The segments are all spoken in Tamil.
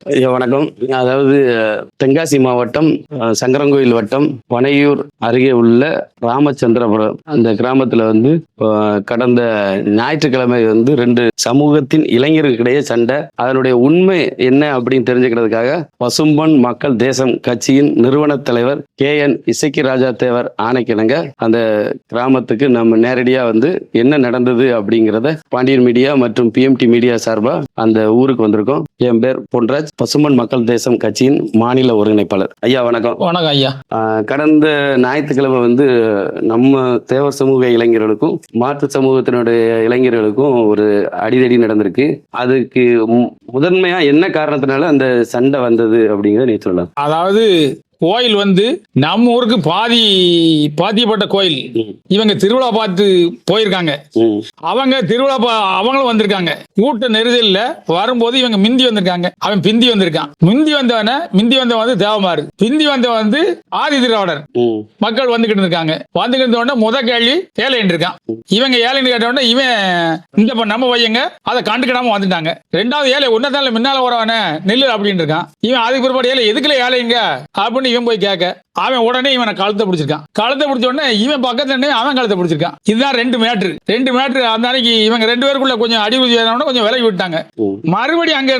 ஐயா வணக்கம். அதாவது தென்காசி மாவட்டம் சங்கரன்கோயில் வட்டம் பனையூர் அருகே உள்ள ராமச்சந்திரபுரம் அந்த கிராமத்துல கடந்த ஞாயிற்றுக்கிழமை ரெண்டு சமூகத்தின் இளைஞர்களுக்கிடையே சண்டை. அதனுடைய உண்மை என்ன அப்படின்னு தெரிஞ்சுக்கிறதுக்காக பசும்பொன் மக்கள் தேசம் கட்சியின் நிறுவன தலைவர் KN இசக்கி ராஜா தேவர் ஆணைக்கிணங்க அந்த கிராமத்துக்கு நம்ம நேரடியா என்ன நடந்தது அப்படிங்கிறத பாண்டியன் மீடியா மற்றும் PMT மீடியா சார்பா அந்த ஊருக்கு வந்திருக்கோம். என் பேர் பொன்ராஜ், பசும்பொன் மக்கள் தேசம் கட்சியின் மாநில ஒருங்கிணைப்பாளர். ஐயா வணக்கம். வணக்கம் ஐயா. கடந்த ஞாயிற்றுக்கிழமை நம்ம தேவர் சமூக இளைஞர்களுக்கும் மாற்று சமூகத்தினுடைய இளைஞர்களுக்கும் ஒரு அடிதடி நடந்திருக்கு. அதுக்கு முதன்மையா என்ன காரணத்தினால அந்த சண்டை வந்தது அப்படிங்கிறத நீ சொல்லலாம். அதாவது கோயில் நம்ம ஊருக்கு பாதிக்கப்பட்ட கோயில். இவங்க திருவிழா பார்த்து போயிருக்காங்க. அவங்க திருவிழா அவங்களும் வந்திருக்காங்க. கூட்ட நெரிசல்ல வரும்போது இவங்க மிந்தி வந்திருக்காங்க, அவன் பிந்தி வந்திருக்கான். மிந்தி வந்தவன் தேவமாறு, பிந்தி வந்த ஆதி திராவிடர் மக்கள் வந்துகிட்டு இருக்காங்க. வந்துகிட்டு இருந்த முத கேள்வி ஏழைன்னு இருக்கான். இவங்க ஏழைன்னு கேட்ட உடனே இவன் இந்த நம்ம பையங்க அதை கண்டுக்கிடாம வந்துட்டாங்க. ரெண்டாவது ஏழை ஒன்னதால முன்னால வரவன நெல்லு அப்படின்னு இருக்கான். இவன் அதுக்கு பிற்பாடு ஏழை எதுக்குல ஏழைங்க அப்படின்னு இவன் போய் கேட்க, அவன் உடனே இவனை கழுத்தை பிடிச்சிருக்கான். கழுத்தை பிடிச்ச உடனே இவன் பக்கத்துல அவன் கழுத்தை பிடிச்சிருக்கான். இதுதான் ரெண்டு மேட்ரு. அந்த அன்னைக்கு இவங்க ரெண்டு பேருக்குள்ள கொஞ்சம் அடி கொஞ்சம் விலகி விட்டாங்க. மறுபடியும் அங்க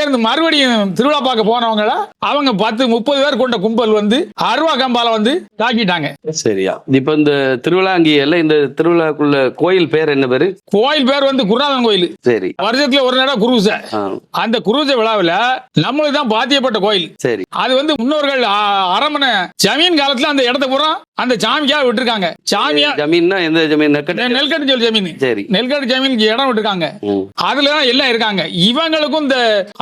இருந்து மறுபடியும் திருவிழா பார்க்க போனவங்கள அவங்க 10-30 பேர் கொண்ட கும்பல் அருவா கம்பால தாக்கிட்டாங்க. சரியா? இப்ப இந்த திருவிழா அங்கேயல்ல, இந்த திருவிழாக்குள்ள கோயில் பேர் என்ன பேரு? கோயில் பேர் குருநாதன் கோயில். சரி. வருஷத்துல ஒரு நேரம் குருசை. அந்த குருசை விழாவில் நம்மளுக்கு தான் பாத்தியப்பட்ட கோயில். சரி. அது முன்னோர்கள் அரமனை ஜமீன் காலத்துல அந்த இடத்த பூரா அந்த சாமிக்காக விட்டுருக்காங்க. சாமியா ஜமீன்னா எந்த ஜமீன்? நெல்கட்டு சொல்லி ஜமீன். சரி. நெல்கட்டு ஜமீனுக்கு இடம் விட்டுருக்காங்க. அதுலதான் எல்லாம் இருக்காங்க. இவங்களுக்கும் இந்த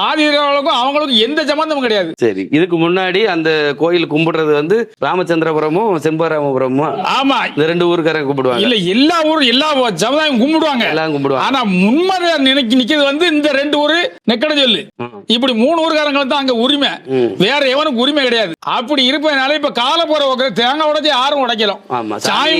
ஆதிதிராவிடருக்கும் அவங்களுக்கும் எந்த சம்பந்தமும் கிடையாது. சரி. இதுக்கு முன்னாடி அந்த கோயில் கும்பிடுறது ராமச்சந்திரபுரமும் செம்பராமபுரமும். ஆமா, இந்த ரெண்டு ஊருக்காரங்க கும்பிடுவாங்க. இல்ல, எல்லா ஊரும் எல்லா சமுதாயம் கும்பிடுவாங்க. எல்லாம் கும்பிடுவாங்க. ஆனா முன்மத நிக்கிறது இந்த ரெண்டு ஊரு நெக்கட சொல்லு. இப்படி 3 ஊருக்காரங்களுக்கு தான் அங்க உரிமை. வேற எவனுக்கு உரிமை கிடையாது. அப்படி இருப்பதனால இப்ப கால போற தேங்காய் உடைச்சு யாரும் உடைக்கலாம். சாமி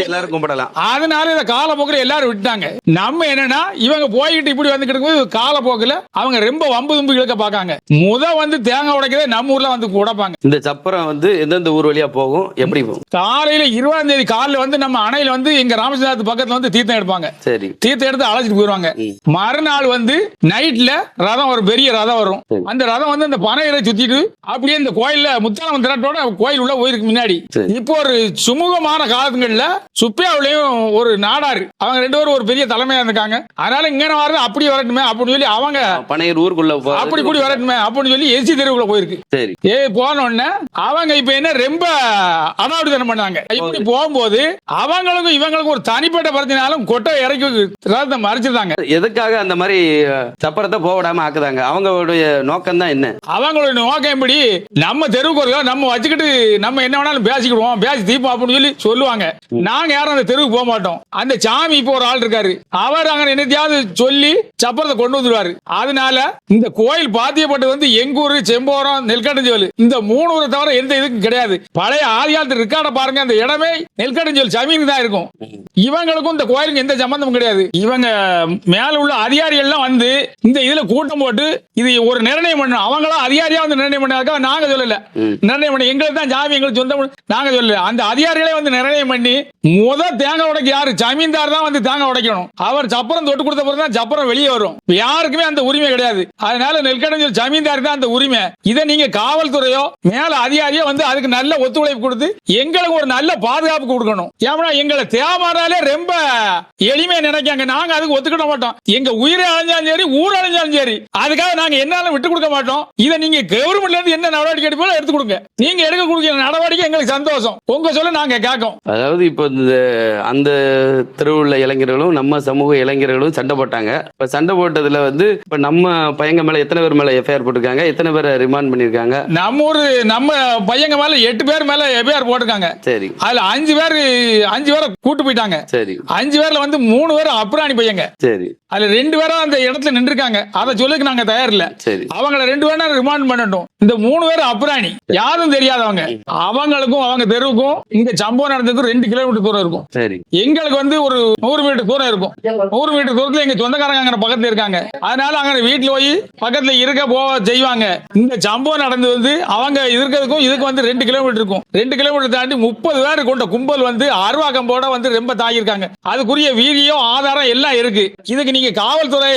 எல்லாரும் கும்பிடலாம். அதனால இந்த காலப்போக்கில் எல்லாரும் விட்டாங்க. நம்ம என்னன்னா இவங்க போயிட்டு இப்படி கிடக்கும் காலப்போக்கில் அவங்க ரொம்ப வம்பு தும்பு இழுக்க பாக்காங்க. தேங்காய் உடைக்கிறதே நம்ம ஊர்ல உடைப்பாங்க. இந்த சப்பரம் எந்தெந்த ஊர் வழியா போகும், எப்படி போகும்? காலையில 20ஆம் தேதி காலையில நம்ம அணையில எங்க ராமச்சந்திரத்து பக்கத்துல தீர்த்தம் எடுப்பாங்க. சரி. தீர்த்தம் எடுத்து அழைச்சிட்டு போயிருவாங்க. மறுநாள் நைட்ல ரதம், ஒரு பெரிய ரதம் வரும். அந்த ரதம் அந்த பனையில சுத்திட்டு அப்படியே இந்த கோயில்ல முத்தாளம் திரட்டோட கோயில் உள்ள போயிருக்கு முன்னாடி. இப்போ ஒரு சுமூகமான காலங்கள்ல சுப்பியாவிலையும் ஒரு நாடாரு அவங்க 2 பேரும் ஒரு பெரிய தலைமையா இருக்காங்க. அதனால இங்க வர்றது அப்படி வரட்டுமே அப்படின்னு சொல்லி அவங்க பனையூர் ஊருக்குள்ள அப்படி கூடி வரட்டுமே அப்படின்னு சொல்லி எஸ்சி தெருவுக்குள்ள போயிருக்கு. சரி. போன உடனே அவங்க இப்ப என்ன ரொம்ப அடாவடித்தனம் பண்ணாங்க. இப்படி போகும்போது அவங்களுக்கும் இவங்களுக்கும் ஒரு தனிப்பட்ட பிரச்சனையாலும் கொட்டை இறக்கி ரதத்தை மறைச்சிருந்தாங்க. எதுக்காக அந்த மாதிரி சப்பரத்தை போக விடாம ஆக்குதாங்க? அவங்களுடைய நோக்கம் தான் என்ன? அவங்களுடைய நோக்கம் எப்படி, நம்ம தெருவுக்கு நம்ம வச்சுக்கிட்டு நம்ம என்ன வேணாலும் பேசிக்கிடுவோம், பேசி தீப்போம் அப்படின்னு சொல்லுவாங்க. நாங்க யாரும் அந்த தெருவுக்கு போக மாட்டோம். அந்த சாமி இப்போ ஒரு ஆள் இருக்காரு, அவர் அங்க என்னத்தையாவது சொல்லி சப்பரத்தை கொண்டு வந்துருவாரு. அதனால இந்த கோயில் பாத்தியப்பட்டு எங்க ஊரு, செம்போரம், நெல்கட்டஞ்சோல், இந்த 3 ஊரை தவிர எந்த இதுக்கும் கிடையாது. பழைய ஆதிகாலத்து ரெக்கார்டை பாருங்க, அந்த இடமே நெல்கட்டஞ்சோல் ஜமீனுக்கு தான் இருக்கும். இவங்களுக்கும் இந்த கோயிலுக்கு எந்த சம்பந்தமும் கிடையாது. இவங்க மேல உள்ள அதிகாரிகள் எல்லாம் இந்த இதுல கூட்டம் போட்டு இது ஒரு நிர்ணயம் பண்ணணும். அவங்களாம் அதிகாரியா நிர்ணயம் பண்ணாக்க நாங்க சொல்லல. நிர்ணயம் பண்ணி எங்களுக்கு தான் ஜாமி, எங்களுக்கு சொந்த நாங்க சொல்லல. அந்த அதிகாரிகளே நிர்ணயம் பண்ணி தேங்காய் உடைக்க யாரு, ஜமீன்தார் தான் தேங்காய் உடைக்கணும். அவர் சப்பரம் தொட்டு கொடுத்த பிறகு தான் சப்பரம் வெளியே வரும். யாருக்குமே அந்த உரிமை கிடையாது. அதனால நெல்கட்டஞ்சோல் ஜமீன்தார் தான் அந்த உரிமை. இதை நீங்க காவல்துறையோ மேல அதிகாரியோ அதுக்கு நல்ல ஒத்துழைப்பு கொடுத்து எங்களுக்கு ஒரு நல்ல பாதுகாப்பு கொடுக்கணும். ஏன்னா எங்களை தேவாராலே ரொம்ப எளிமையா நினைக்காங்க. நாங்க அதுக்கு ஒத்துக்கிட மாட்டோம். எங்க உயிரை அழிஞ்சாலும் சரி, ஊர் அழிஞ்சாலும் சரி, அதுக்காக நாங்க என்னாலும் விட்டு கொடுக்க மாட்டோம். இதை நீங்க கவர்மெண்ட்ல இருந்து என்ன நடவடிக்கை எடுப்போம் எடுத்து கொடுங்க. நீங்க எடுக்க கொடுக்கிற நடவடிக்கை எங்களுக்கு சந்தோஷம். உங்க சொல்ல நாங்க கேட்கும். அதாவது இப்போ அந்த தெருவுள்ள இளைஞர்களும் நம்ம சமூக இளைஞர்களும் சண்டை போட்டாங்க. இப்ப சண்டை போட்டதுல இப்ப நம்ம பையங்க மேல எத்தனை பேர் மேல FIR போட்டிருக்காங்க, எத்தனை பேரை ரிமாண்ட் பண்ணிருக்காங்க? நம்ம பையங்க மேல 8 பேர் மேல FIR போட்டிருக்காங்க. சரி. அதுல 5 பேரை கூட்டு போயிட்டாங்க. சரி. 5 பேர்ல 3 பேர் அப்புறாணி பையங்க. சரி. அதுல 2 பேரும் அந்த இடத்துல நின்று இருக்காங்க. அதை சொல்லுக்கு நாங்க தயார் இல்ல. சரி. அவங்கள 2 பேரும் ரிமாண்ட் பண்ணட்டும். இந்த 3 பேரும் அப்புறாணி, யாரும் தெரியாதவங்க. அவங்களுக்கும் அவங்க தெருவுக்கும் இந்த சம்பவம் நடந்தது 2 கிலோமீட்டர் தூரம் இருக்கும். சரி. எங்களுக்கு வந்து ஒரு 100 மீட்டர் தூரம் இருக்கும். 100 மீட்டர் தூரத்துல எங்க சொந்தக்காரங்க அங்க பக்கத்துல இருக்காங்க. அதனால அங்க வீட்டுல போய் பக்கத்துல இருக்க போக செய்வாங்க. இந்த சம்பவம் நடந்து வந்து அவங்க இருக்கிறதுக்கும் இதுக்கு வந்து 2 கிலோமீட்டர் இருக்கும். 2 கிலோமீட்டர் தாண்டி 30 பேர் கொண்ட கும்பல் வந்து அருவாக்கம்போட வந்து ரொம்ப தாக்கியிருக்காங்க. அதுக்குரிய வீடியோ ஆதாரம் எல்லாம் இருக்கு. இதுக்கு நீங்க காவல்துறை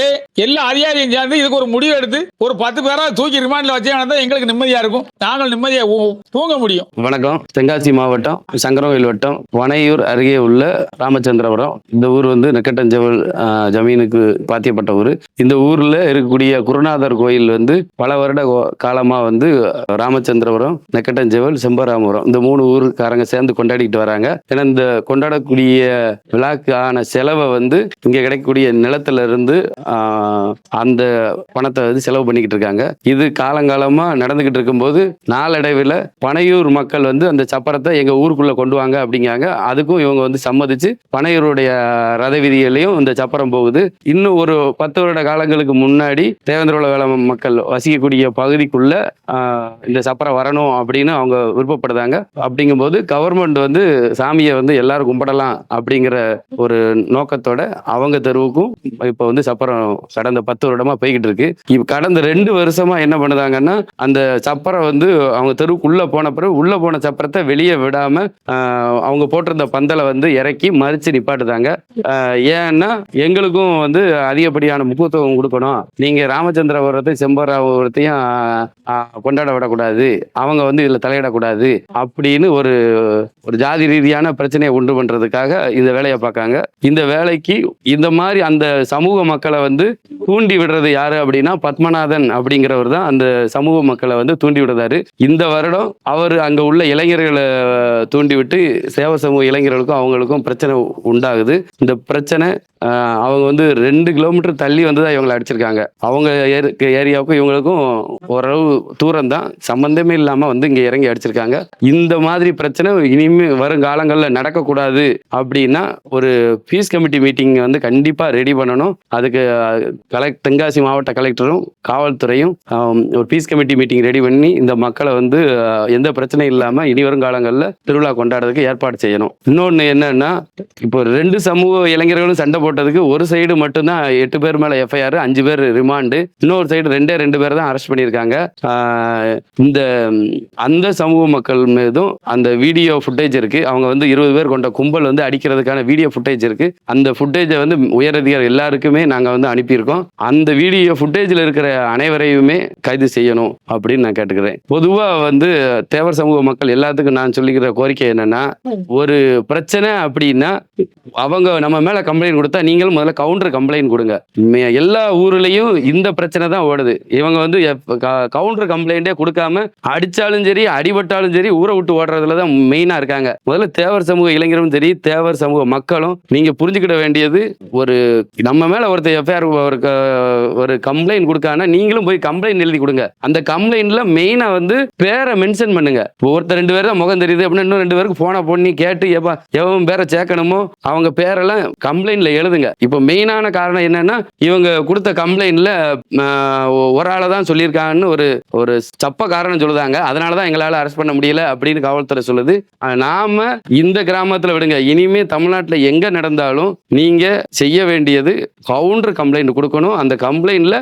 எல்லா அதிகாரியும் சேர்ந்து இதுக்கு ஒரு முடிவு எடுத்து ஒரு 10 பேரா தூக்கி ரிமாண்ட்ல வச்சா எங்களுக்கு நிம்மதியா இருக்கும். நாங்கள் நிம்மதியா தூங்க முடியும். வணக்கம். தென்காசி மாவட்டம் சங்கரன்கோயில் வட்டம் வனையூர் அருகே உள்ள ராமச்சந்திரபுரம். இந்த ஊர் வந்து நெக்கட்டஞ்செவல் ஜமீனுக்கு பாத்தியப்பட்ட ஊர். இந்த ஊர்ல இருக்கக்கூடிய குருநாதர் கோயில் வந்து பல வருட காலமா வந்து ராமச்சந்திரபுரம், நெக்கட்டஞ்செவல், செம்பராமபுரம் இந்த 3 ஊருக்காரங்க சேர்ந்து கொண்டாடிட்டு வராங்க. ஏன்னா இந்த கொண்டாடக்கூடிய விழாக்கான செலவை வந்து இங்க கிடைக்கக்கூடிய நிலத்துல இருந்து அந்த பணத்தை வந்து செலவு பண்ணிக்கிட்டு இருக்காங்க. இது காலங்காலமா நடந்துகிட்டு இருக்கும்போது நாளடைவில் பனையூர் மக்கள் வந்து அந்த சப்பரத்தை எங்க ஊருக்குள்ள கொண்டு வாங்க அப்படிங்காங்க. அதுக்கும் இவங்க வந்து சம்மதிச்சு பனையூருடைய ரத வீதிகளையும் இந்த சப்பரம் போகுது. இன்னும் ஒரு 10 வருட காலங்களுக்கு முன்னாடி தேவேந்திரோல வேலை மக்கள் வசிக்கக்கூடிய பகுதிக்குள்ள இந்த சப்பரம் வரணும் அப்படின்னு அவங்க விருப்பப்படுறாங்க. அப்படிங்கும்போது கவர்மெண்ட் வந்து சாமியை வந்து எல்லாரும் கும்பிடலாம் அப்படிங்கிற ஒரு நோக்கத்தோட அவங்க தெருவுக்கும் இப்ப வந்து சப்பரம் கடந்த 10 வருடமா போய்கிட்டு இருக்கு. கடந்த 2 வருஷமா என்ன பண்ணுதாங்கன்னா அந்த சப்பரம் வந்து அவங்க தெருவுக்குள்ள போன பிறகு உள்ள போன சப்பரத்தை வெளியே விடாம அவங்க போட்டிருந்த பந்தலை வந்து இறக்கி மறிச்சு நிப்பாட்டுதாங்க. ஏன்னா எங்களுக்கும் வந்து அதிகப்படியான முக்கியத்துவம் கொடுக்கணும், நீங்க ராமச்சந்திரபுரத்தையும் செம்பராமபுரத்தையும் கொண்டாட விடக்கூடாது, அவங்க வந்து இதுல தலையிடக்கூடாது அப்படின்னு ஒரு ஜாதி ரீதியான பிரச்சனையை உண்டு பண்றதுக்காக இந்த வேலையை பார்க்காங்க. இந்த வேலைக்கு இந்த மாதிரி அந்த சமூக மக்களை வந்து தூண்டி விடுறது யாரு அப்படின்னா பத்மநாதன் அப்படிங்கிறவர் தான் அந்த சமூக மக்களை வந்து தூண்டி விடுறாரு. இந்த வருடம் அவர் அங்க உள்ள இளைஞர்களை தூண்டி விட்டு சேவை சமூக இளைஞர்களுக்கும் அவங்களுக்கும் பிரச்சனை உண்டாகுது. இந்த பிரச்சனை அவங்க வந்து 2 கிலோமீட்டர் தள்ளி வந்துதான் இவங்களை அடிச்சிருக்காங்க. அவங்க ஏரியாவுக்கும் இவங்களுக்கும் ஓரளவு தூரம் தான், சம்பந்தமே இல்லாம வந்து இங்க இறங்கி அடிச்சிருக்காங்க. இந்த மாதிரி பிரச்சனை இனிமே வரும் காலங்களில் நடக்கக்கூடாது அப்படின்னா ஒரு பீஸ் கமிட்டி மீட்டிங் வந்து கண்டிப்பா ரெடி பண்ணணும். அதுக்கு தென்காசி மாவட்ட கலெக்டரும் காவல்துறையும் ஒரு பீஸ் கமிட்டி மீட்டிங் ரெடி பண்ணி இந்த மக்களை வந்து எந்த பிரச்சனையும் இல்லாம இனி வரும் காலங்களில் திருவிழா கொண்டாடுறதுக்கு ஏற்பாடு செய்யணும். இன்னொன்னு என்னன்னா, இப்போ 2 சமூக இளைஞர்களும் சண்டை போட்டதுக்கு ஒரு சைடு மட்டும்தான் 8 பேர் மேல எஃப்ஐஆர், 5 பேர் ரிமாண்டு, இன்னொரு சைடு 2 பேர் தான் அரெஸ்ட் பண்ணியிருக்காங்க. அந்த சமூக மக்கள் மீதும் அந்த வீடியோ ஃபுட்டேஜ் இருக்கு. அவங்க வந்து 20 பேர் கொண்ட கும்பல் வந்து அடிக்கிறதுக்கான வீடியோ ஃபுட்டேஜ் இருக்கு. அந்த ஃபுட்டேஜை வந்து உயரதிகாரி எல்லாருக்குமே நாங்க வந்து அனுப்பியிருக்கோம். அந்த வீடியோ ஃபுட்டேஜில் இருக்கிற அனைவரையுமே கைது செய்யணும் அப்படின்னு நான் கேட்டுக்கிறேன். பொதுவா வந்து தேவர் சமூக மக்கள் எல்லாத்துக்கும் நான் சொல்லிக்கிற கோரிக்கை என்னன்னா, ஒரு பிரச்சனை அப்படின்னா அவங்க நம்ம மேல கம்ப்ளைண்ட் கொடுத்தா நீங்களும் முதல்ல கவுண்டர் கம்ப்ளைண்ட் கொடுங்க. எல்லா ஊர்லயும் இந்த பிரச்சனை தான் ஓடுது. இவங்க வந்து கவுண்டர் கம்ப்ளைண்டே கொடுக்காம அடிச்சாலும் சரி அடிபட்டாலும் சரி ஊரை விட்டு ஓடுறதுலதான் மெயினா இருக்காங்க. முதல்ல தேவர் சமூக இளைஞரும் சரி தேவர் சமூக மக்களும் நீங்க புரிஞ்சுக்கிட வேண்டியது, ஒரு நம்ம மேல ஒருத்தர் எஃப்ஐஆர் ஒரு கம்ப்ளைண்ட் கொடுக்கானா நீங்களும் போய் கம்ப்ளைண்ட் எழுதி கொடுங்க. அந்த கம்ப்ளைண்ட்ல மெயினா வந்து பேரை மென்ஷன் பண்ணுங்க. ஒருத்தர் 2 பேர் தான் முகம் தெரியுது அப்படின்னா இன்னும் 2 பேருக்கு போனை பண்ணி கேட்டு எவன் பேரை சேர்க்கணுமோ அவங்க பேரெல்லாம் கம்ப்ளைண்ட்ல எழுதுங்க. இப்போ மெயினான காரணம் என்னன்னா, இவங்க கொடுத்த கம்ப்ளைண்ட்ல ஒரு ஆளை தான் சொல்லியிருக்காங்கன்னு ஒரு சப்ப காரணம் சொல்லுதாங்க. அதனாலதான் எங்களால அரெஸ்ட் பண்ண முடியல அப்படின்னு காவல்துறை சொல்லுது. நாம இந்த கிராமத்துல விடுங்க, இனிமே தமிழ்நாட்டுல எங்க நடந்தாலும் நீங்க செய்ய வேண்டியது கவுண்டர் கம்ப்ளைண்ட் கொடுக்கணும். அந்த கம்ப்ளைண்ட்ல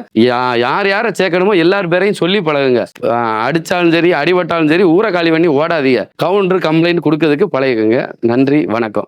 யாரை சேர்க்கணுமோ எல்லார் பேரையும் சொல்லி பழகுங்க. அடிச்சாலும் சரி அடிபட்டாலும் சரி ஊரை காலி பண்ணி ஓடாதீங்க. கவுண்டர் கம்ப்ளைண்ட் கொடுக்கறதுக்கு பழகுங்க. நன்றி, வணக்கம்.